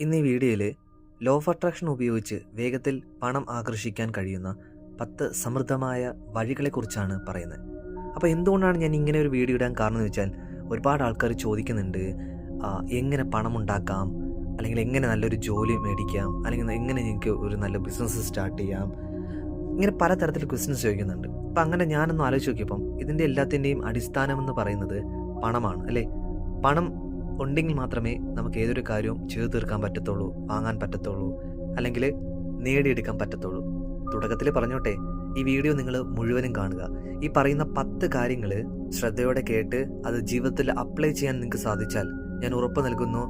ഇന്ന് ഈ വീഡിയോയിൽ ലോ ഓഫ് അട്രാക്ഷൻ ഉപയോഗിച്ച് വേഗത്തിൽ പണം ആകർഷിക്കാൻ കഴിയുന്ന 10 സമൃദ്ധമായ വഴികളെക്കുറിച്ചാണ് പറയുന്നത്. അപ്പോൾ എന്തുകൊണ്ടാണ് ഞാൻ ഇങ്ങനെ ഒരു വീഡിയോ ഇടാൻ കാരണം എന്ന് വെച്ചാൽ, ഒരുപാട് ആൾക്കാർ ചോദിക്കുന്നുണ്ട്, എങ്ങനെ പണം ഉണ്ടാക്കാം, അല്ലെങ്കിൽ എങ്ങനെ നല്ലൊരു ജോലി മേടിക്കാം, അല്ലെങ്കിൽ എങ്ങനെ എനിക്ക് ഒരു നല്ല ബിസിനസ് സ്റ്റാർട്ട് ചെയ്യാം, ഇങ്ങനെ പലതരത്തിൽ ക്വസ്റ്റ്യൻസ് ചോദിക്കുന്നുണ്ട്. അപ്പം അങ്ങനെ ഞാനൊന്ന് ആലോചിച്ച് നോക്കിയപ്പം ഇതിൻ്റെ എല്ലാത്തിൻ്റെയും അടിസ്ഥാനം എന്ന് പറയുന്നത് പണമാണ്, അല്ലേ? പണം ഉണ്ടെങ്കിൽ മാത്രമേ നമുക്ക് ഏതൊരു കാര്യവും ചെയ്തു തീർക്കാൻ പറ്റത്തുള്ളൂ, വാങ്ങാൻ പറ്റത്തുള്ളൂ, അല്ലെങ്കിൽ നേടിയെടുക്കാൻ പറ്റത്തുള്ളൂ. തുടക്കത്തിൽ പറഞ്ഞോട്ടെ, ഈ വീഡിയോ നിങ്ങൾ മുഴുവനും കാണുക. ഈ പറയുന്ന 10 കാര്യങ്ങൾ ശ്രദ്ധയോടെ കേട്ട് അത് ജീവിതത്തിൽ അപ്ലൈ ചെയ്യാൻ നിങ്ങൾക്ക് സാധിച്ചാൽ ഞാൻ ഉറപ്പ് നൽകുന്നു,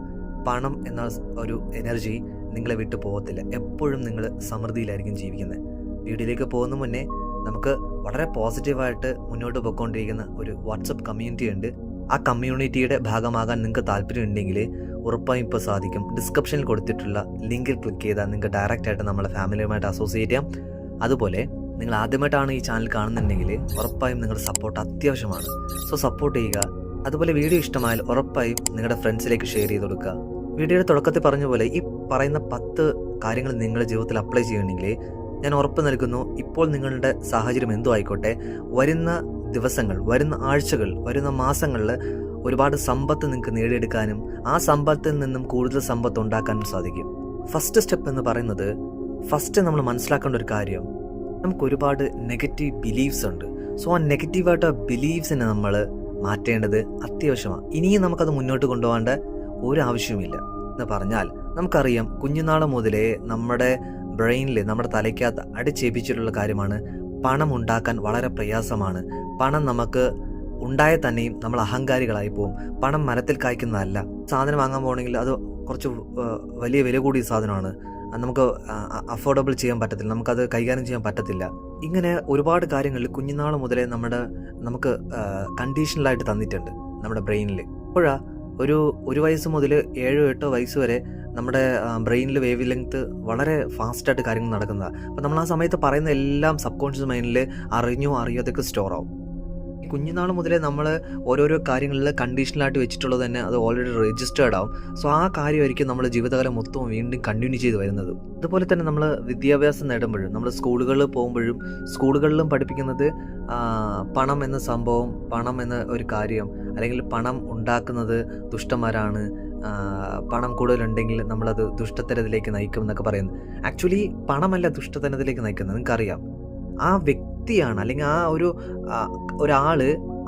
പണം എന്ന ഒരു എനർജി നിങ്ങളെ വിട്ടു പോകത്തില്ല. എപ്പോഴും നിങ്ങൾ സമൃദ്ധിയിലായിരിക്കും ജീവിക്കുന്നത്. വീഡിയോയിലേക്ക് പോകുന്ന മുന്നേ നമുക്ക് വളരെ പോസിറ്റീവായിട്ട് മുന്നോട്ട് പോയിക്കൊണ്ടിരിക്കുന്ന ഒരു വാട്സപ്പ് കമ്മ്യൂണിറ്റി ഉണ്ട്. ആ കമ്മ്യൂണിറ്റിയുടെ ഭാഗമാകാൻ നിങ്ങൾക്ക് താല്പര്യമുണ്ടെങ്കിൽ ഉറപ്പായും ഇപ്പോൾ സാധിക്കും. ഡിസ്ക്രിപ്ഷനിൽ കൊടുത്തിട്ടുള്ള ലിങ്കിൽ ക്ലിക്ക് ചെയ്താൽ നിങ്ങൾക്ക് ഡയറക്റ്റായിട്ട് നമ്മളെ ഫാമിലിയുമായിട്ട് അസോസിയേറ്റ് ചെയ്യാം. അതുപോലെ നിങ്ങൾ ആദ്യമായിട്ടാണ് ഈ ചാനൽ കാണുന്നുണ്ടെങ്കിൽ ഉറപ്പായും നിങ്ങളുടെ സപ്പോർട്ട് അത്യാവശ്യമാണ്. സോ സപ്പോർട്ട് ചെയ്യുക. അതുപോലെ വീഡിയോ ഇഷ്ടമായാൽ ഉറപ്പായും നിങ്ങളുടെ ഫ്രണ്ട്സിലേക്ക് ഷെയർ ചെയ്ത് കൊടുക്കുക. വീഡിയോയുടെ തുടക്കത്തിൽ പറഞ്ഞ പോലെ ഈ പറയുന്ന 10 കാര്യങ്ങൾ നിങ്ങളുടെ ജീവിതത്തിൽ അപ്ലൈ ചെയ്യണമെങ്കിൽ ഞാൻ ഉറപ്പ് നൽകുന്നു, ഇപ്പോൾ നിങ്ങളുടെ സാഹചര്യം എന്തോ ആയിക്കോട്ടെ, വരുന്ന ദിവസങ്ങൾ, വരുന്ന ആഴ്ചകൾ, വരുന്ന മാസങ്ങളിൽ ഒരുപാട് സമ്പത്ത് നിങ്ങൾക്ക് നേടിയെടുക്കാനും ആ സമ്പത്തിൽ നിന്നും കൂടുതൽ സമ്പത്ത് ഉണ്ടാക്കാനും സാധിക്കും. ഫസ്റ്റ് സ്റ്റെപ്പ് എന്ന് പറയുന്നത്, ഫസ്റ്റ് നമ്മൾ മനസ്സിലാക്കേണ്ട ഒരു കാര്യം, നമുക്ക് ഒരുപാട് നെഗറ്റീവ് ബിലീഫ്സ് ഉണ്ട്. സോ ആ നെഗറ്റീവായിട്ട് ബിലീഫ്സിനെ നമ്മൾ മാറ്റേണ്ടത് അത്യാവശ്യമാണ്. ഇനിയും നമുക്കത് മുന്നോട്ട് കൊണ്ടുപോകേണ്ട ഒരു ആവശ്യവുമില്ല എന്ന് പറഞ്ഞാൽ, നമുക്കറിയാം കുഞ്ഞുനാൾ മുതലേ നമ്മുടെ ബ്രെയിനിൽ, നമ്മുടെ തലയ്ക്കകത്ത് അടിച്ചേപ്പിച്ചിട്ടുള്ള കാര്യമാണ്, പണം ഉണ്ടാക്കാൻ വളരെ പ്രയാസമാണ്. പണം നമുക്ക് ഉണ്ടായ തന്നെയും നമ്മൾ അഹങ്കാരികളായി പോകും. പണം മരത്തിൽ കായ്ക്കുന്നതല്ല. സാധനം വാങ്ങാൻ പോകണമെങ്കിൽ അത് കുറച്ച് വലിയ വില കൂടിയ സാധനമാണ്, നമുക്ക് അഫോർഡബിൾ ചെയ്യാൻ പറ്റത്തില്ല, നമുക്കത് കൈകാര്യം ചെയ്യാൻ പറ്റത്തില്ല. ഇങ്ങനെ ഒരുപാട് കാര്യങ്ങളിൽ കുഞ്ഞുനാൾ മുതലേ നമുക്ക് കണ്ടീഷണലായിട്ട് തന്നിട്ടുണ്ട് നമ്മുടെ ബ്രെയിനിൽ. അപ്പോഴാ ഒരു വയസ്സ് മുതൽ 7-8 വയസ്സ് വരെ നമ്മുടെ ബ്രെയിനിൽ വേവ് ലെങ്ത് വളരെ ഫാസ്റ്റായിട്ട് കാര്യങ്ങൾ നടക്കുന്നതാണ്. അപ്പോൾ നമ്മൾ ആ സമയത്ത് പറയുന്ന എല്ലാം സബ് കോൺഷ്യസ് മൈൻഡിൽ അറിഞ്ഞോ അറിയാതൊക്കെ സ്റ്റോർ ആവും. ഈ കുഞ്ഞുനാൾ മുതലേ നമ്മൾ ഓരോരോ കാര്യങ്ങളിൽ കണ്ടീഷണലായിട്ട് വെച്ചിട്ടുള്ളത് തന്നെ അത് ഓൾറെഡി രജിസ്റ്റേർഡ് ആവും. സോ ആ കാര്യമായിരിക്കും നമ്മൾ ജീവിതകാലം മൊത്തം വീണ്ടും കണ്ടിന്യൂ ചെയ്ത് വരുന്നത്. അതുപോലെ തന്നെ നമ്മൾ വിദ്യാഭ്യാസം നേടുമ്പോഴും, നമ്മൾ സ്കൂളുകളിൽ പോകുമ്പോഴും, സ്കൂളുകളിലും പഠിപ്പിക്കുന്നത് പണം എന്ന സംഭവം, പണം എന്ന ഒരു കാര്യം, അല്ലെങ്കിൽ പണം ഉണ്ടാക്കുന്നത് ദുഷ്ടന്മാരാണ്, പണം കൂടുതലുണ്ടെങ്കിൽ നമ്മളത് ദുഷ്ടത്തരത്തിലേക്ക് നയിക്കും എന്നൊക്കെ പറയുന്നു. ആക്ച്വലി പണമല്ല ദുഷ്ടത്തരത്തിലേക്ക് നയിക്കുന്നത്. നിങ്ങൾക്കറിയാം, ആ വ്യക്തിയാണ്, അല്ലെങ്കിൽ ഒരാൾ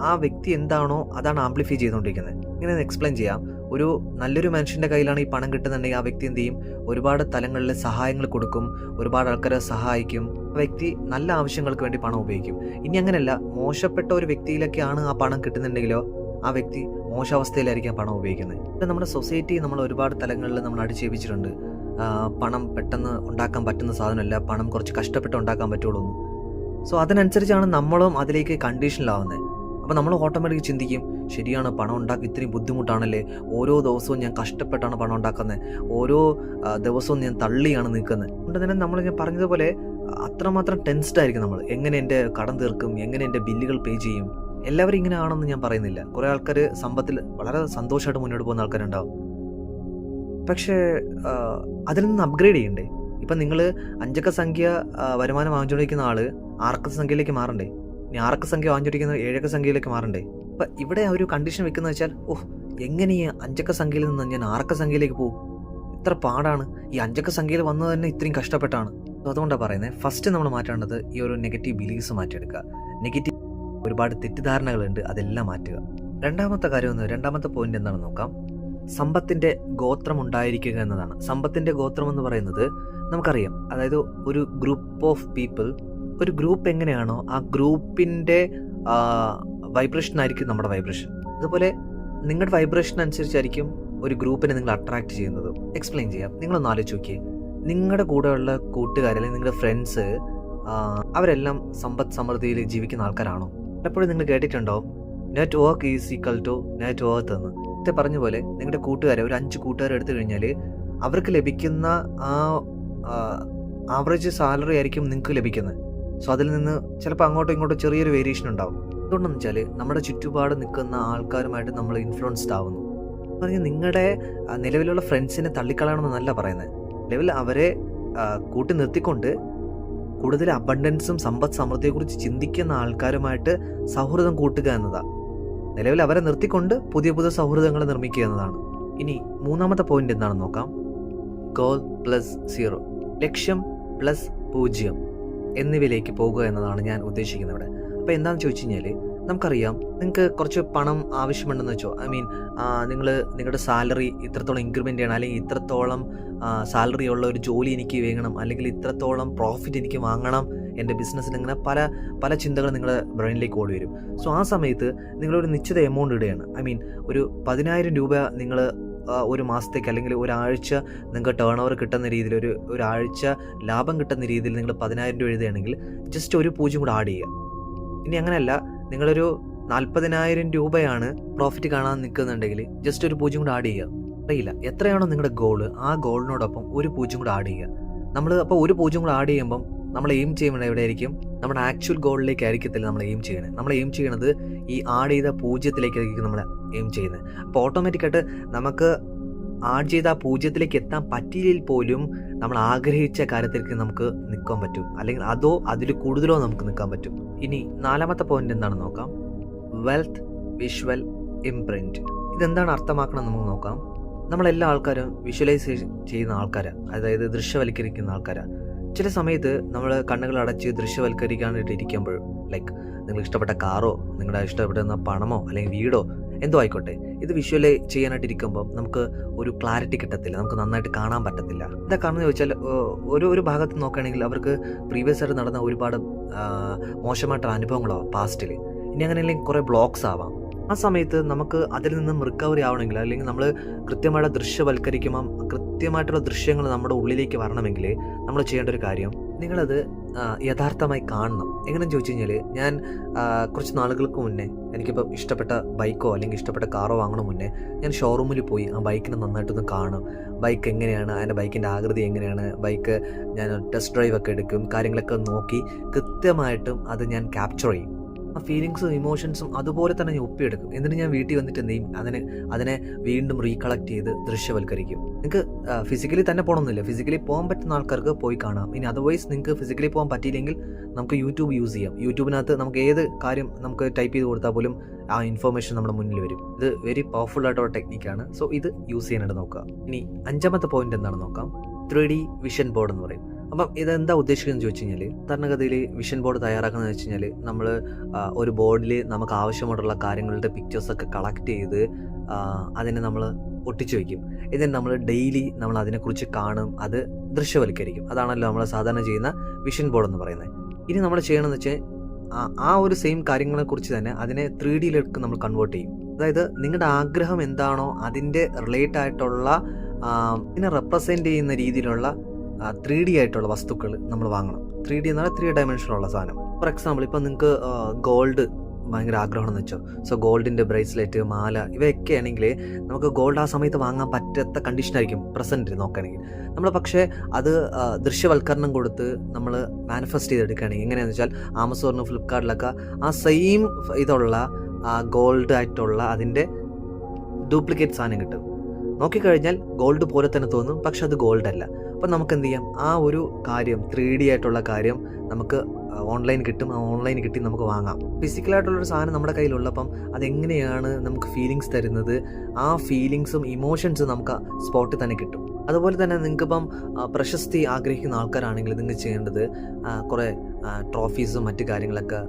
ആ വ്യക്തി എന്താണോ അതാണ് ആംപ്ലിഫൈ ചെയ്തുകൊണ്ടിരിക്കുന്നത്. ഇങ്ങനെ എക്സ്പ്ലെയിൻ ചെയ്യാം. ഒരു നല്ലൊരു മനുഷ്യൻ്റെ കയ്യിലാണ് ഈ പണം കിട്ടുന്നുണ്ടെങ്കിൽ ആ വ്യക്തി എന്ത് ചെയ്യും? ഒരുപാട് തലങ്ങളിൽ സഹായങ്ങൾ കൊടുക്കും, ഒരുപാട് ആൾക്കാരെ സഹായിക്കും. ആ വ്യക്തി നല്ല ആവശ്യങ്ങൾക്ക് വേണ്ടി പണം ഉപയോഗിക്കും. ഇനി അങ്ങനെയല്ല, മോശപ്പെട്ട ഒരു വ്യക്തിയിലൊക്കെയാണ് ആ പണം കിട്ടുന്നുണ്ടെങ്കിലോ ആ വ്യക്തി മോശാവസ്ഥയിലായിരിക്കും പണം ഉപയോഗിക്കുന്നത്. ഇപ്പം നമ്മുടെ സൊസൈറ്റി നമ്മൾ ഒരുപാട് തലങ്ങളിൽ നമ്മൾ അടിച്ചേൽപ്പിച്ചിട്ടുണ്ട്. പണം പെട്ടെന്ന് ഉണ്ടാക്കാൻ പറ്റുന്ന സാധനമല്ല, പണം കുറച്ച് കഷ്ടപ്പെട്ട് ഉണ്ടാക്കാൻ പറ്റുള്ളൂ. സോ അതിനനുസരിച്ചാണ് നമ്മളും അതിലേക്ക് കണ്ടീഷനിലാവുന്നത്. അപ്പോൾ നമ്മൾ ഓട്ടോമാറ്റിക് ചിന്തിക്കും, ശരിയാണ്, പണം ഉണ്ടാക്കി ഇത്രയും ബുദ്ധിമുട്ടാണല്ലേ, ഓരോ ദിവസവും ഞാൻ കഷ്ടപ്പെട്ടാണ് പണം ഉണ്ടാക്കുന്നത്, ഓരോ ദിവസവും ഞാൻ തള്ളിയാണ് നിൽക്കുന്നത്. അതുകൊണ്ട് തന്നെ ഞാൻ പറഞ്ഞതുപോലെ അത്രമാത്രം ടെൻസ്ഡ് ആയിരിക്കും നമ്മൾ. എങ്ങനെ എൻ്റെ കടം തീർക്കും, എങ്ങനെ എൻ്റെ ബില്ലുകൾ പേ ചെയ്യും. എല്ലാവരും ഇങ്ങനെ ആണെന്ന് ഞാൻ പറയുന്നില്ല. കുറേ ആൾക്കാർ സമ്പത്തിൽ വളരെ സന്തോഷമായിട്ട് മുന്നോട്ട് പോകുന്ന ആൾക്കാരുണ്ടാവും. പക്ഷേ അതിൽ നിന്ന് അപ്ഗ്രേഡ് ചെയ്യണ്ടേ? ഇപ്പം നിങ്ങൾ 5 അക്ക സംഖ്യ വരുമാനം വാങ്ങിച്ചുകൊണ്ടിരിക്കുന്ന ആൾ 6 അക്ക സംഖ്യയിലേക്ക് മാറണ്ടേ? ഇനി 6 അക്ക സംഖ്യ വാങ്ങിച്ചുകൊണ്ടിരിക്കുന്ന 7 അക്ക സംഖ്യയിലേക്ക് മാറണ്ടേ? അപ്പം ഇവിടെ ഒരു കണ്ടീഷൻ വെക്കുന്നത് വെച്ചാൽ, എങ്ങനെ ഈ 5 അക്ക സംഖ്യയിൽ നിന്ന് ഞാൻ 6 അക്ക സംഖ്യയിലേക്ക് പോകും? ഇത്ര പാടാണ്, ഈ 5 അക്ക സംഖ്യയിൽ വന്നത് തന്നെ ഇത്രയും കഷ്ടപ്പെട്ടാണ്. അതുകൊണ്ടാണ് പറയുന്നത്, ഫസ്റ്റ് നമ്മൾ മാറ്റേണ്ടത് ഈ ഒരു നെഗറ്റീവ് ബിലീഫ്സ് മാറ്റിയെടുക്കുക. നെഗറ്റീവ് ഒരുപാട് തെറ്റിദ്ധാരണകളുണ്ട്, അതെല്ലാം മാറ്റുക. രണ്ടാമത്തെ പോയിന്റ് എന്താണെന്ന് നോക്കാം. സമ്പത്തിന്റെ ഗോത്രം ഉണ്ടായിരിക്കുക എന്നതാണ്. സമ്പത്തിന്റെ ഗോത്രം എന്ന് പറയുന്നത് നമുക്കറിയാം, അതായത് ഒരു ഗ്രൂപ്പ് ഓഫ് പീപ്പിൾ, ഒരു ഗ്രൂപ്പ് എങ്ങനെയാണോ ആ ഗ്രൂപ്പിന്റെ വൈബ്രേഷൻ ആയിരിക്കും നമ്മുടെ വൈബ്രേഷൻ. അതുപോലെ നിങ്ങളുടെ വൈബ്രേഷൻ അനുസരിച്ചായിരിക്കും ഒരു ഗ്രൂപ്പിനെ നിങ്ങൾ അട്രാക്ട് ചെയ്യുന്നത്. എക്സ്പ്ലെയിൻ ചെയ്യാം. നിങ്ങളൊന്ന് ആലോചിച്ച് നോക്കിയേ, നിങ്ങളുടെ കൂടെയുള്ള കൂട്ടുകാർ അല്ലെങ്കിൽ നിങ്ങളുടെ ഫ്രണ്ട്സ് അവരെല്ലാം സമ്പദ് സമൃദ്ധിയിൽ ജീവിക്കുന്ന ആൾക്കാരാണോ? പലപ്പോഴും നിങ്ങൾ കേട്ടിട്ടുണ്ടാവും, network is equal to net worth എന്ന്. നേരത്തെ പറഞ്ഞ പോലെ നിങ്ങളുടെ കൂട്ടുകാരെ, ഒരു 5 കൂട്ടുകാരെ എടുത്തു കഴിഞ്ഞാൽ അവർക്ക് ലഭിക്കുന്ന ആ ആവറേജ് സാലറി ആയിരിക്കും നിങ്ങൾക്ക് ലഭിക്കുന്നത്. സോ അതിൽ നിന്ന് ചിലപ്പോൾ അങ്ങോട്ടും ഇങ്ങോട്ടും ചെറിയൊരു വേരിയേഷൻ ഉണ്ടാവും. എന്തുകൊണ്ടെന്ന് വെച്ചാൽ നമ്മുടെ ചുറ്റുപാട് നിൽക്കുന്ന ആൾക്കാരുമായിട്ട് നമ്മൾ ഇൻഫ്ലുവൻസ്ഡ് ആവുന്നു. പറഞ്ഞ് നിങ്ങളുടെ നിലവിലുള്ള ഫ്രണ്ട്സിനെ തള്ളിക്കളയണമെന്നല്ല പറയുന്നത്. നിലവിൽ അവരെ കൂട്ടി നിർത്തിക്കൊണ്ട് കൂടുതൽ അബണ്ടൻസും സമ്പദ് സമൃദ്ധിയെക്കുറിച്ച് ചിന്തിക്കുന്ന ആൾക്കാരുമായിട്ട് സൗഹൃദം കൂട്ടുക എന്നതാണ്. നിലവിൽ അവരെ നിർത്തിക്കൊണ്ട് പുതിയ പുതിയ സൗഹൃദങ്ങൾ നിർമ്മിക്കുക എന്നതാണ്. ഇനി മൂന്നാമത്തെ പോയിന്റ് എന്താണെന്ന് നോക്കാം. ഗോൾ പ്ലസ് 0, ലക്ഷ്യം പ്ലസ് 0 എന്നിവയിലേക്ക് പോകുക എന്നതാണ് ഞാൻ ഉദ്ദേശിക്കുന്നത് ഇവിടെ. അപ്പോൾ എന്താണെന്ന് ചോദിച്ചു കഴിഞ്ഞാൽ, നമുക്കറിയാം നിങ്ങൾക്ക് കുറച്ച് പണം ആവശ്യമുണ്ടെന്ന് വെച്ചോ. നിങ്ങൾ നിങ്ങളുടെ സാലറി ഇത്രത്തോളം ഇൻക്രിമെൻ്റ് ചെയ്യണം, അല്ലെങ്കിൽ ഇത്രത്തോളം സാലറി ഉള്ള ഒരു ജോലി എനിക്ക് വേണം, അല്ലെങ്കിൽ ഇത്രത്തോളം പ്രോഫിറ്റ് എനിക്ക് വാങ്ങണം എൻ്റെ ബിസിനസ്സിൽ. ഇങ്ങനെ പല പല ചിന്തകൾ നിങ്ങളുടെ ബ്രെയിനിലേക്ക് ഓടി വരും. സോ ആ സമയത്ത് നിങ്ങളൊരു നിശ്ചിത എമൗണ്ട് ഇടുകയാണ്. ഒരു 10,000 രൂപ നിങ്ങൾ ഒരു മാസത്തേക്ക് അല്ലെങ്കിൽ ഒരാഴ്ച നിങ്ങൾക്ക് ടേൺ ഓവർ കിട്ടുന്ന രീതിയിൽ, ഒരാഴ്ച ലാഭം കിട്ടുന്ന രീതിയിൽ നിങ്ങൾ 10,000 രൂപ എഴുതുകയാണെങ്കിൽ ജസ്റ്റ് ഒരു 0 കൂടെ ആഡ് ചെയ്യുക. ഇനി അങ്ങനെയല്ല, നിങ്ങളൊരു 40,000 രൂപയാണ് പ്രോഫിറ്റ് കാണാൻ നിൽക്കുന്നുണ്ടെങ്കിൽ ജസ്റ്റ് ഒരു 0 കൂടെ ആഡ് ചെയ്യുക. അറിയില്ല എത്രയാണോ നിങ്ങളുടെ ഗോള്, ആ ഗോളിനോടൊപ്പം ഒരു 0 കൂടെ ആഡ് ചെയ്യുക. നമ്മൾ അപ്പോൾ ഒരു 0 കൂടെ ആഡ് ചെയ്യുമ്പം നമ്മൾ എയിം ചെയ്യുന്നത് എവിടെയായിരിക്കും? നമ്മുടെ ആക്ച്വൽ ഗോളിലേക്ക് ആയിരിക്കത്തില്ല നമ്മൾ എയിം ചെയ്യണത്. നമ്മൾ എയിം ചെയ്യണത് ഈ ആഡ് ചെയ്ത 0ത്തിലേക്കായിരിക്കും നമ്മൾ എയിം ചെയ്യുന്നത്. അപ്പോൾ ഓട്ടോമാറ്റിക്കായിട്ട് നമുക്ക് ആഡ് ചെയ്ത ആ 0ത്തിലേക്ക് എത്താൻ പറ്റിയില്ലെങ്കിൽ പോലും നമ്മൾ ആഗ്രഹിച്ച കാര്യത്തിലേക്ക് നമുക്ക് നിൽക്കാൻ പറ്റും, അല്ലെങ്കിൽ അതോ അതിൽ കൂടുതലോ നമുക്ക് നിൽക്കാൻ പറ്റും. ഇനി നാലാമത്തെ പോയിന്റ് എന്താണെന്ന് നോക്കാം. Wealth visual imprint. ഇതെന്താണ് അർത്ഥമാക്കണം നമുക്ക് നോക്കാം. നമ്മളെല്ലാ ആൾക്കാരും വിഷ്വലൈസേഷൻ ചെയ്യുന്ന ആൾക്കാരാണ്, അതായത് ദൃശ്യവൽക്കരിക്കുന്ന ആൾക്കാരാണ്. ചില സമയത്ത് നമ്മൾ കണ്ണുകൾ അടച്ച് ദൃശ്യവൽക്കരിക്കാനായിട്ട് ഇരിക്കുമ്പോൾ, ലൈക്ക് നിങ്ങൾ ഇഷ്ടപ്പെട്ട കാറോ, നിങ്ങളുടെ ഇഷ്ടപ്പെടുന്ന പണമോ അല്ലെങ്കിൽ വീടോ എന്തോ ആയിക്കോട്ടെ, ഇത് വിഷ്വലൈ ചെയ്യാനായിട്ട് ഇരിക്കുമ്പോൾ നമുക്ക് ഒരു ക്ലാരിറ്റി കിട്ടത്തില്ല, നമുക്ക് നന്നായിട്ട് കാണാൻ പറ്റത്തില്ല. എന്താ കാരണം എന്ന് ചോദിച്ചാൽ, ഒരു ഭാഗത്ത് നോക്കുകയാണെങ്കിൽ അവർക്ക് പ്രീവിയസ് ആയിട്ട് നടന്ന ഒരുപാട് മോശമായിട്ടുള്ള അനുഭവങ്ങളാവാം പാസ്റ്റിൽ. ഇനി അങ്ങനെയല്ലെങ്കിൽ കുറേ ബ്ലോക്സ് ആവാം. ആ സമയത്ത് നമുക്ക് അതിൽ നിന്നും റിക്കവറി ആവണമെങ്കിൽ, അല്ലെങ്കിൽ നമ്മൾ കൃത്യമായിട്ട് ദൃശ്യവൽക്കരിക്കുമ്പം കൃത്യമായിട്ടുള്ള ദൃശ്യങ്ങൾ നമ്മുടെ ഉള്ളിലേക്ക് വരണമെങ്കിൽ നമ്മൾ ചെയ്യേണ്ട ഒരു കാര്യം, നിങ്ങളത് യഥാർത്ഥമായി കാണണം. എങ്ങനെയെന്ന് ചോദിച്ചു കഴിഞ്ഞാൽ, ഞാൻ കുറച്ച് നാളുകൾക്ക് മുന്നേ എനിക്കിപ്പോൾ ഇഷ്ടപ്പെട്ട ബൈക്കോ അല്ലെങ്കിൽ ഇഷ്ടപ്പെട്ട കാറോ വാങ്ങണ മുന്നേ ഞാൻ ഷോറൂമിൽ പോയി ആ ബൈക്കിനെ നന്നായിട്ടൊന്ന് കാണും. ബൈക്ക് എങ്ങനെയാണ്, അതിൻ്റെ ബൈക്കിൻ്റെ ആകൃതി എങ്ങനെയാണ്, ബൈക്ക് ഞാൻ ടെസ്റ്റ് ഡ്രൈവ് ഒക്കെ എടുക്കും, കാര്യങ്ങളൊക്കെ നോക്കി കൃത്യമായിട്ടും അത് ഞാൻ ക്യാപ്ചർ ചെയ്യും. ആ ഫീലിങ്സും ഇമോഷൻസും അതുപോലെ തന്നെ ഞാൻ ഒപ്പിയെടുക്കും. എന്നിട്ട് ഞാൻ വീട്ടിൽ വന്നിട്ട് എന്ത് ചെയ്യും, അതിനെ വീണ്ടും റീകളക്ട് ചെയ്ത് ദൃശ്യവൽക്കരിക്കും. നിങ്ങൾക്ക് ഫിസിക്കലി തന്നെ പോകണമെന്നില്ല, ഫിസിക്കലി പോകാൻ പറ്റുന്ന ആൾക്കാർക്ക് പോയി കാണാം. ഇനി അതർവൈസ് നിങ്ങൾക്ക് ഫിസിക്കലി പോകാൻ പറ്റിയില്ലെങ്കിൽ നമുക്ക് യൂട്യൂബ് യൂസ് ചെയ്യാം. യൂട്യൂബിനകത്ത് നമുക്ക് ഏത് കാര്യം നമുക്ക് ടൈപ്പ് ചെയ്ത് കൊടുത്താൽ പോലും ആ ഇൻഫർമേഷൻ നമ്മുടെ മുന്നിൽ വരും. ഇത് വെരി പവർഫുൾ ആയിട്ടുള്ള ടെക്നിക്കാണ്. സോ ഇത് യൂസ് ചെയ്യാനായിട്ട് നോക്കുക. ഇനി അഞ്ചാമത്തെ പോയിന്റ് എന്താണെന്ന് നോക്കാം. 3D വിഷൻ ബോർഡ് എന്ന് പറയും. അപ്പം ഇതെന്താ ഉദ്ദേശിക്കുന്നത് ചോദിച്ചു കഴിഞ്ഞാൽ, സാധാരണഗതിയിൽ വിഷൻ ബോർഡ് തയ്യാറാക്കുന്നത് വെച്ച് കഴിഞ്ഞാൽ, നമ്മൾ ഒരു ബോർഡിൽ നമുക്ക് ആവശ്യമായിട്ടുള്ള കാര്യങ്ങളുടെ പിക്ചേഴ്സൊക്കെ കളക്ട് ചെയ്ത് അതിനെ നമ്മൾ ഒട്ടിച്ചു വയ്ക്കും. എന്നിട്ട് നമ്മൾ ഡെയിലി നമ്മൾ അതിനെക്കുറിച്ച് കാണും, അത് ദൃശ്യവൽക്കരിക്കും. അതാണല്ലോ നമ്മൾ സാധാരണ ചെയ്യുന്ന വിഷൻ ബോർഡ് എന്ന് പറയുന്നത്. ഇനി നമ്മൾ ചെയ്യണമെന്ന് വെച്ചാൽ ആ ഒരു സെയിം കാര്യങ്ങളെക്കുറിച്ച് തന്നെ അതിനെ 3Dയിലേക്ക് നമ്മൾ കൺവേർട്ട് ചെയ്യും. അതായത് നിങ്ങളുടെ ആഗ്രഹം എന്താണോ അതിൻ്റെ റിലേറ്റ് ആയിട്ടുള്ള ഇതിനെ റെപ്രസെൻ്റ് ചെയ്യുന്ന രീതിയിലുള്ള 3D ആയിട്ടുള്ള വസ്തുക്കൾ നമ്മൾ വാങ്ങണം. 3D എന്നാൽ 3 ഡയമെൻഷനുള്ള സാധനം. ഫോർ എക്സാമ്പിൾ, ഇപ്പം നിങ്ങൾക്ക് ഗോൾഡ് ഭയങ്കര ആഗ്രഹമാണെന്ന് വെച്ചോ. സോ ഗോൾഡിൻ്റെ ബ്രേസ്ലെറ്റ്, മാല, ഇവയൊക്കെ ആണെങ്കിൽ നമുക്ക് ഗോൾഡ് ആ സമയത്ത് വാങ്ങാൻ പറ്റാത്ത കണ്ടീഷനായിരിക്കും പ്രസൻറ്റ് നോക്കുകയാണെങ്കിൽ. നമ്മൾ പക്ഷേ അത് ദൃശ്യവൽക്കരണം കൊടുത്ത് നമ്മൾ മാനിഫെസ്റ്റ് ചെയ്തെടുക്കുകയാണെങ്കിൽ എങ്ങനെയാണെന്ന് വെച്ചാൽ, ആമസോണിനും ഫ്ലിപ്കാർട്ടിലൊക്കെ ആ സെയിം ഇതുള്ള ഗോൾഡ് ആയിട്ടുള്ള അതിൻ്റെ ഡ്യൂപ്ലിക്കേറ്റ് സാധനം കിട്ടും. നോക്കിക്കഴിഞ്ഞാൽ ഗോൾഡ് പോലെ തന്നെ തോന്നും, പക്ഷെ അത് ഗോൾഡ് അല്ല. അപ്പം നമുക്ക് എന്ത് ചെയ്യാം, ആ ഒരു കാര്യം 3D ആയിട്ടുള്ള കാര്യം നമുക്ക് ഓൺലൈൻ കിട്ടും. ആ ഓൺലൈൻ കിട്ടി നമുക്ക് വാങ്ങാം. ഫിസിക്കലായിട്ടുള്ളൊരു സാധനം നമ്മുടെ കയ്യിലുള്ളപ്പം അതെങ്ങനെയാണ് നമുക്ക് ഫീലിങ്സ് തരുന്നത്, ആ ഫീലിങ്സും ഇമോഷൻസും നമുക്ക് സ്പോട്ടിൽ തന്നെ കിട്ടും. അതുപോലെ തന്നെ നിങ്ങൾക്കിപ്പം പ്രശസ്തി ആഗ്രഹിക്കുന്ന ആൾക്കാരാണെങ്കിൽ നിങ്ങൾക്ക് ചെയ്യേണ്ടത് കുറേ ട്രോഫീസും മറ്റു കാര്യങ്ങളൊക്കെ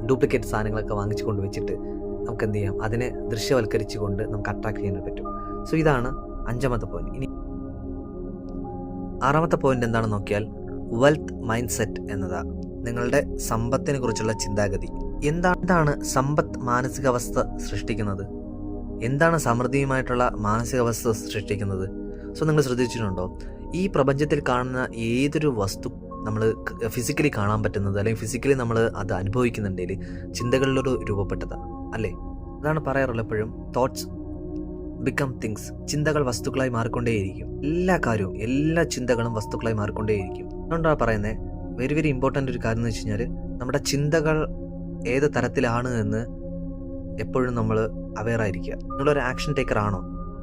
ഡ്യൂപ്ലിക്കേറ്റ് സാധനങ്ങളൊക്കെ വാങ്ങിച്ചു കൊണ്ട് വെച്ചിട്ട് നമുക്ക് എന്ത് ചെയ്യാം, അതിനെ ദൃശ്യവൽക്കരിച്ചുകൊണ്ട് നമുക്ക് അട്രാക്ട് ചെയ്യാൻ പറ്റും. സോ ഇതാണ് അഞ്ചാമത്തെ പോയിന്റ്. ഇനി ആറാമത്തെ പോയിന്റ് എന്താണെന്ന് നോക്കിയാൽ, വെൽത്ത് മൈൻഡ് സെറ്റ് എന്നതാണ്. നിങ്ങളുടെ സമ്പത്തിനെ കുറിച്ചുള്ള ചിന്താഗതി. എന്താണ് സമ്പത്ത് മാനസികാവസ്ഥ സൃഷ്ടിക്കുന്നത്? എന്താണ് സമൃദ്ധിയുമായിട്ടുള്ള മാനസികാവസ്ഥ സൃഷ്ടിക്കുന്നത്? സോ നിങ്ങൾ ശ്രദ്ധിച്ചിട്ടുണ്ടോ, ഈ പ്രപഞ്ചത്തിൽ കാണുന്ന ഏതൊരു വസ്തു നമ്മൾ ഫിസിക്കലി കാണാൻ പറ്റുന്നത്, അല്ലെങ്കിൽ ഫിസിക്കലി നമ്മൾ അത് അനുഭവിക്കുന്നുണ്ടെങ്കിൽ ചിന്തകളിലൊരു രൂപപ്പെട്ടതാണ് അല്ലേ? അതാണ് പറയാറുള്ളത് എപ്പോഴും, തോട്ട്സ് ബിക്കം തിങ്സ്. ചിന്തകൾ വസ്തുക്കളായി മാറിക്കൊണ്ടേയിരിക്കും. എല്ലാ കാര്യവും, എല്ലാ ചിന്തകളും വസ്തുക്കളായി മാറിക്കൊണ്ടേയിരിക്കും. അതുകൊണ്ടാണ് പറയുന്നത്, വെരി വെരി ഇമ്പോർട്ടൻ്റ് ഒരു കാര്യം എന്ന് വെച്ച് കഴിഞ്ഞാൽ, നമ്മുടെ ചിന്തകൾ ഏത് തരത്തിലാണ് എന്ന് എപ്പോഴും നമ്മൾ അവെയർ ആയിരിക്കുക. നിങ്ങളൊരു ആക്ഷൻ ടേക്കർ ആണോ?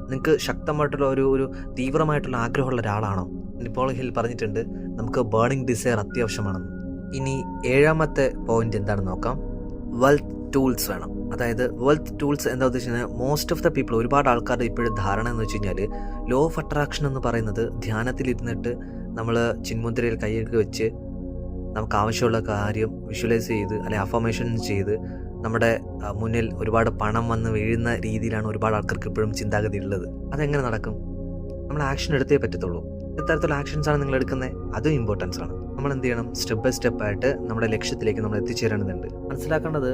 നിങ്ങൾക്ക് ശക്തമായിട്ടുള്ള ഒരു തീവ്രമായിട്ടുള്ള ആഗ്രഹമുള്ള ഒരാളാണോ? നിപ്പോൾ ഹിൽ പറഞ്ഞിട്ടുണ്ട് നമുക്ക് ബേണിംഗ് ഡിസയർ അത്യാവശ്യമാണെന്ന്. ഇനി 7ാമത്തെ പോയിന്റ് എന്താണെന്ന് നോക്കാം. വെൽത്ത് ടൂൾസ് വേണം. അതായത് വെൽത്ത് ടൂൾസ് എന്താ ഉദ്ദേശിക്കുന്നത്? മോസ്റ്റ് ഓഫ് ദ പീപ്പിൾ, ഒരുപാട് ആൾക്കാരുടെ ഇപ്പോഴും ധാരണ എന്ന് വെച്ച് കഴിഞ്ഞാൽ ലോ ഓഫ് അട്രാക്ഷൻ എന്ന് പറയുന്നത് ധ്യാനത്തിലിരുന്നിട്ട് നമ്മൾ ചിന്മുദ്രയിൽ കൈയൊക്കെ വെച്ച് നമുക്ക് ആവശ്യമുള്ള കാര്യം വിഷ്വലൈസ് ചെയ്ത് അല്ലെങ്കിൽ അഫർമേഷൻസ് ചെയ്ത് നമ്മുടെ മുന്നിൽ ഒരുപാട് പണം വന്ന് വീഴുന്ന രീതിയിലാണ് ഒരുപാട് ആൾക്കാർക്ക് ഇപ്പോഴും ചിന്താഗതി ഉള്ളത്. അതെങ്ങനെ നടക്കും? നമ്മൾ ആക്ഷൻ എടുത്തേ പറ്റത്തുള്ളൂ. ഇത്തരത്തിലുള്ള ആക്ഷൻസാണ് നിങ്ങൾ എടുക്കുന്നത്, അതും ഇമ്പോർട്ടൻസ് ആണ്. നമ്മൾ എന്ത് ചെയ്യണം? സ്റ്റെപ്പ് ബൈ സ്റ്റെപ്പായിട്ട് നമ്മുടെ ലക്ഷ്യത്തിലേക്ക് നമ്മൾ എത്തിച്ചേരേണ്ടതുണ്ട്. മനസ്സിലാക്കേണ്ടത്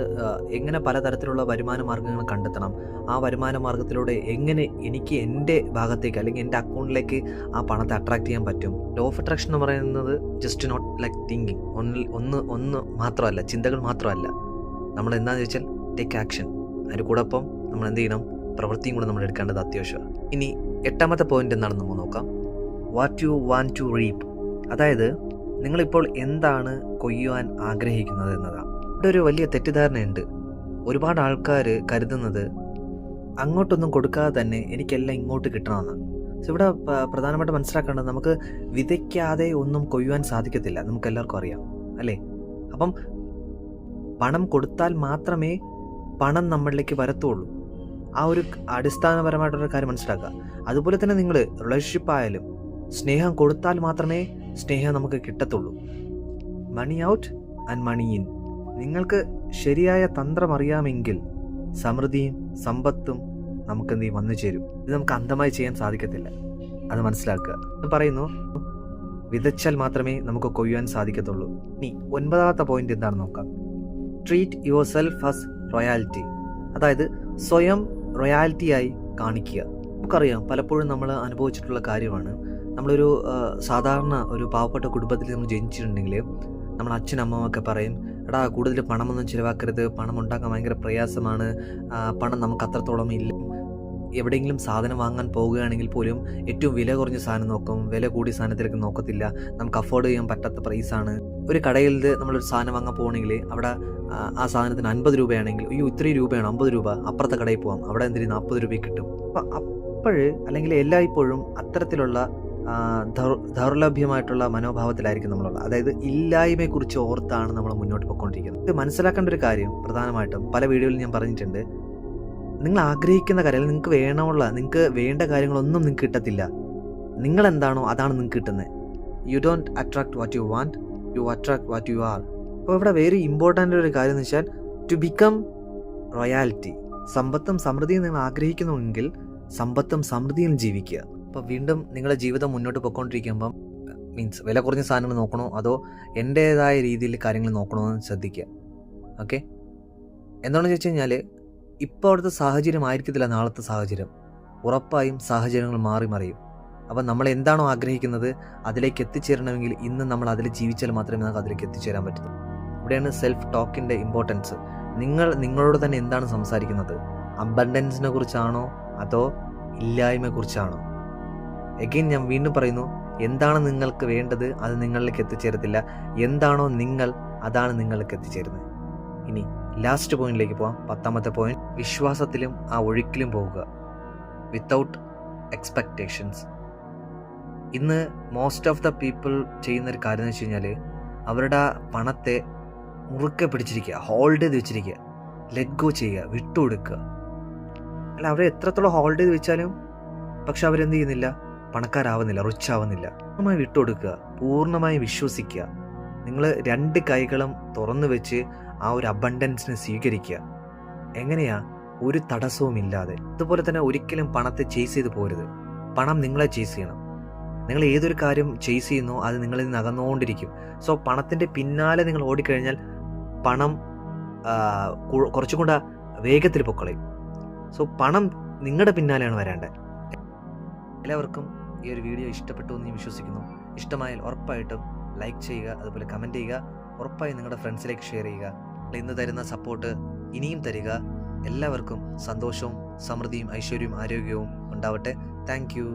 എങ്ങനെ പലതരത്തിലുള്ള വരുമാന മാർഗ്ഗങ്ങൾ കണ്ടെത്തണം, ആ വരുമാന മാർഗ്ഗത്തിലൂടെ എങ്ങനെ എനിക്ക് എൻ്റെ ഭാഗത്തേക്ക് അല്ലെങ്കിൽ എൻ്റെ അക്കൗണ്ടിലേക്ക് ആ പണത്തെ അട്രാക്ട് ചെയ്യാൻ പറ്റും. ലോ ഓഫ് അട്രാക്ഷൻ എന്ന് പറയുന്നത് ജസ്റ്റ് നോട്ട് ലൈക്ക് തിങ്കിങ്, ഒന്ന് മാത്രമല്ല, ചിന്തകൾ മാത്രമല്ല. നമ്മൾ എന്താണെന്ന് ചോദിച്ചാൽ ടേക്ക് ആക്ഷൻ. അതിൻ്റെ കൂടൊപ്പം നമ്മൾ എന്ത് ചെയ്യണം? പ്രവൃത്തിയും കൂടെ നമ്മൾ എടുക്കേണ്ടത് അത്യാവശ്യമാണ്. ഇനി 8ാമത്തെ പോയിന്റ് എന്താണെന്ന് നമുക്ക് നോക്കാം. What you want to reap. അതായത് നിങ്ങളിപ്പോൾ എന്താണ് കൊയ്യുവാൻ ആഗ്രഹിക്കുന്നത് എന്നതാണ്. ഇവിടെ ഒരു വലിയ തെറ്റിദ്ധാരണയുണ്ട്. ഒരുപാട് ആൾക്കാർ കരുതുന്നത് അങ്ങോട്ടൊന്നും കൊടുക്കാതെ തന്നെ എനിക്കെല്ലാം ഇങ്ങോട്ട് കിട്ടണമെന്നാണ്. ഇവിടെ പ്രധാനമായിട്ട് മനസ്സിലാക്കേണ്ടത് നമുക്ക് വിതയ്ക്കാതെ ഒന്നും കൊയ്യുവാൻ സാധിക്കത്തില്ല, നമുക്ക് എല്ലാവർക്കും അറിയാം അല്ലേ? അപ്പം പണം കൊടുത്താൽ മാത്രമേ പണം നമ്മളിലേക്ക് വരത്തുള്ളൂ. ആ ഒരു അടിസ്ഥാനപരമായിട്ടൊരു കാര്യം മനസ്സിലാക്കുക. അതുപോലെ തന്നെ നിങ്ങൾ റിലേഷൻഷിപ്പ് ആയാലും സ്നേഹം കൊടുത്താൽ മാത്രമേ സ്നേഹം നമുക്ക് കിട്ടത്തുള്ളൂ. Money out and money in. നിങ്ങൾക്ക് ശരിയായ തന്ത്രം അറിയാമെങ്കിൽ സമൃദ്ധിയും സമ്പത്തും നമുക്ക് എന്ത് ചെയ്യും? വന്നു ചേരും. ഇത് നമുക്ക് അന്ധമായി ചെയ്യാൻ സാധിക്കത്തില്ല, അത് മനസ്സിലാക്കുക. പറയുന്നു വിതച്ചാൽ മാത്രമേ നമുക്ക് കൊയ്യാൻ സാധിക്കത്തുള്ളൂ. ഇനി 9ാമത്തെ പോയിന്റ് എന്താണെന്ന് നോക്കാം. Treat your self as royalty. അതായത് സ്വയം റോയാലിറ്റിയായി കാണിക്കുക. നമുക്കറിയാം, പലപ്പോഴും നമ്മൾ അനുഭവിച്ചിട്ടുള്ള കാര്യമാണ്. നമ്മളൊരു സാധാരണ ഒരു പാവപ്പെട്ട കുടുംബത്തിൽ നമ്മൾ ജനിച്ചിട്ടുണ്ടെങ്കിൽ നമ്മൾ അച്ഛനമ്മയൊക്കെ പറയും, എടാ കൂടുതൽ പണമൊന്നും ചിലവാക്കരുത്, പണം ഉണ്ടാക്കാൻ ഭയങ്കര പ്രയാസമാണ്, പണം നമുക്ക് അത്രത്തോളം ഇല്ല. എവിടെയെങ്കിലും സാധനം വാങ്ങാൻ പോവുകയാണെങ്കിൽ പോലും ഏറ്റവും വില കുറഞ്ഞ സാധനം നോക്കും, വില കൂടിയ സാധനത്തിലേക്ക് നോക്കത്തില്ല. നമുക്ക് അഫോർഡ് ചെയ്യാൻ പറ്റാത്ത പ്രൈസാണ്. ഒരു കടയിൽ നമ്മളൊരു സാധനം വാങ്ങാൻ പോകണമെങ്കിൽ അവിടെ ആ സാധനത്തിന് 50 രൂപയാണെങ്കിൽ അയ്യോ ഇത്രയും രൂപയാണ്, 50 രൂപ, അപ്പുറത്തെ കടയിൽ പോകാം, അവിടെ എന്തിനും 40 രൂപയ്ക്ക് കിട്ടും. അപ്പോൾ അല്ലെങ്കിൽ എല്ലായ്പ്പോഴും അത്തരത്തിലുള്ള ദൗർലഭ്യമായിട്ടുള്ള മനോഭാവത്തിലായിരിക്കും നമ്മളുള്ളത്. അതായത് ഇല്ലായ്മയെക്കുറിച്ച് ഓർത്താണ് നമ്മൾ മുന്നോട്ട് പോയിക്കൊണ്ടിരിക്കുന്നത്. ഇത് മനസ്സിലാക്കേണ്ട ഒരു കാര്യം പ്രധാനമായിട്ടും പല വീഡിയോയിൽ ഞാൻ പറഞ്ഞിട്ടുണ്ട്. നിങ്ങൾ ആഗ്രഹിക്കുന്ന കാര്യം, നിങ്ങൾക്ക് വേണ്ട കാര്യങ്ങളൊന്നും നിങ്ങൾക്ക് കിട്ടത്തില്ല. നിങ്ങൾ എന്താണോ അതാണ് നിങ്ങൾക്ക് കിട്ടുന്നത്. You don't attract what you want, you attract what you are. അപ്പോൾ ഇവിടെ വെരി ഇമ്പോർട്ടൻ്റ് ഒരു കാര്യം എന്ന് വെച്ചാൽ ടു ബിക്കം റോയാലിറ്റി. സമ്പത്തും സമൃദ്ധിയും നിങ്ങൾ ആഗ്രഹിക്കുന്നുവെങ്കിൽ സമ്പത്തും സമൃദ്ധിയും ജീവിക്കുക. അപ്പോൾ വീണ്ടും നിങ്ങളുടെ ജീവിതം മുന്നോട്ട് പോയിക്കൊണ്ടിരിക്കുമ്പം മീൻസ് വില കുറഞ്ഞ സാധനങ്ങൾ നോക്കണോ അതോ എൻ്റേതായ രീതിയിൽ കാര്യങ്ങൾ നോക്കണോ എന്ന് ശ്രദ്ധിക്കുക. ഓക്കെ, എന്താണെന്ന് ചോദിച്ചു കഴിഞ്ഞാൽ ഇപ്പോൾ അവിടുത്തെ സാഹചര്യം ആയിരിക്കത്തില്ല നാളത്തെ സാഹചര്യം. ഉറപ്പായും സാഹചര്യങ്ങൾ മാറി മറിയും. അപ്പം നമ്മൾ എന്താണോ ആഗ്രഹിക്കുന്നത് അതിലേക്ക് എത്തിച്ചേരണമെങ്കിൽ ഇന്ന് നമ്മൾ അതിൽ ജീവിച്ചാൽ മാത്രമേ നമുക്ക് അതിലേക്ക് എത്തിച്ചേരാൻ പറ്റൂ. ഇവിടെയാണ് സെൽഫ് ടോക്കിൻ്റെ ഇമ്പോർട്ടൻസ്. നിങ്ങൾ നിങ്ങളോട് തന്നെ എന്താണ് സംസാരിക്കുന്നത്? അബണ്ടൻസിനെ കുറിച്ചാണോ അതോ ഇല്ലായ്മയെക്കുറിച്ചാണോ? എഗെയിൻ ഞാൻ വീണ്ടും പറയുന്നു, എന്താണ് നിങ്ങൾക്ക് വേണ്ടത് അത് നിങ്ങളിലേക്ക് എത്തിച്ചേരത്തില്ല. എന്താണോ നിങ്ങൾ അതാണ് നിങ്ങളിലേക്ക് എത്തിച്ചേരുന്നത്. ഇനി ലാസ്റ്റ് പോയിന്റിലേക്ക് പോകാം. 10ാമത്തെ പോയിന്റ്, വിശ്വാസത്തിലും ആ ഒഴുക്കിലും പോവുക. Without expectations. ഇന്ന് മോസ്റ്റ് ഓഫ് ദ പീപ്പിൾ ചെയ്യുന്നൊരു കാര്യം എന്ന് വെച്ച് കഴിഞ്ഞാൽ അവരുടെ പണത്തെ മുറുക്കെ പിടിച്ചിരിക്കുക, ഹോൾഡ് ചെയ്ത് വെച്ചിരിക്കുക, ലെറ്റ് ഗോ ചെയ്യുക, വിട്ടുകൊടുക്കുക. അല്ല, അവർ എത്രത്തോളം ഹോൾഡ് ചെയ്ത് വെച്ചാലും പക്ഷെ അവരെന്ത് ചെയ്യുന്നില്ല? പണക്കാരാവുന്നില്ല, റിച്ച് ആവുന്നില്ല. പൂർണ്ണമായി വിട്ടുകൊടുക്കുക, പൂർണ്ണമായി വിശ്വസിക്കുക. നിങ്ങൾ 2 കൈകളും തുറന്നു വെച്ച് ആ ഒരു അബണ്ടൻസിനെ സ്വീകരിക്കുക. എങ്ങനെയാ? ഒരു തടസ്സവും ഇല്ലാതെ. അതുപോലെ തന്നെ ഒരിക്കലും പണത്തെ ചേസ് ചെയ്ത് പോരുത്. പണം നിങ്ങളെ ചേസ് ചെയ്യണം. നിങ്ങൾ ഏതൊരു കാര്യം ചേസ് ചെയ്യുന്നോ അത് നിങ്ങളിൽ നിന്ന് അകന്നുകൊണ്ടിരിക്കും. സോ പണത്തിൻ്റെ പിന്നാലെ നിങ്ങൾ ഓടിക്കഴിഞ്ഞാൽ പണം കുറച്ചും കൂടെ വേഗത്തിൽ പൊക്കളയും. സോ പണം നിങ്ങളുടെ പിന്നാലെയാണ് വരേണ്ടത്. എല്ലാവർക്കും ഈ ഒരു വീഡിയോ ഇഷ്ടപ്പെട്ടു എന്ന് ഞാൻ വിശ്വസിക്കുന്നു. ഇഷ്ടമായാൽ ഉറപ്പായിട്ടും ലൈക്ക് ചെയ്യുക, അതുപോലെ കമൻറ്റ് ചെയ്യുക. ഉറപ്പായും നിങ്ങളുടെ ഫ്രണ്ട്സിലേക്ക് ഷെയർ ചെയ്യുക. ഇന്ന് തരുന്ന സപ്പോർട്ട് ഇനിയും തരിക. എല്ലാവർക്കും സന്തോഷവും സമൃദ്ധിയും ഐശ്വര്യവും ആരോഗ്യവും ഉണ്ടാവട്ടെ. Thank you.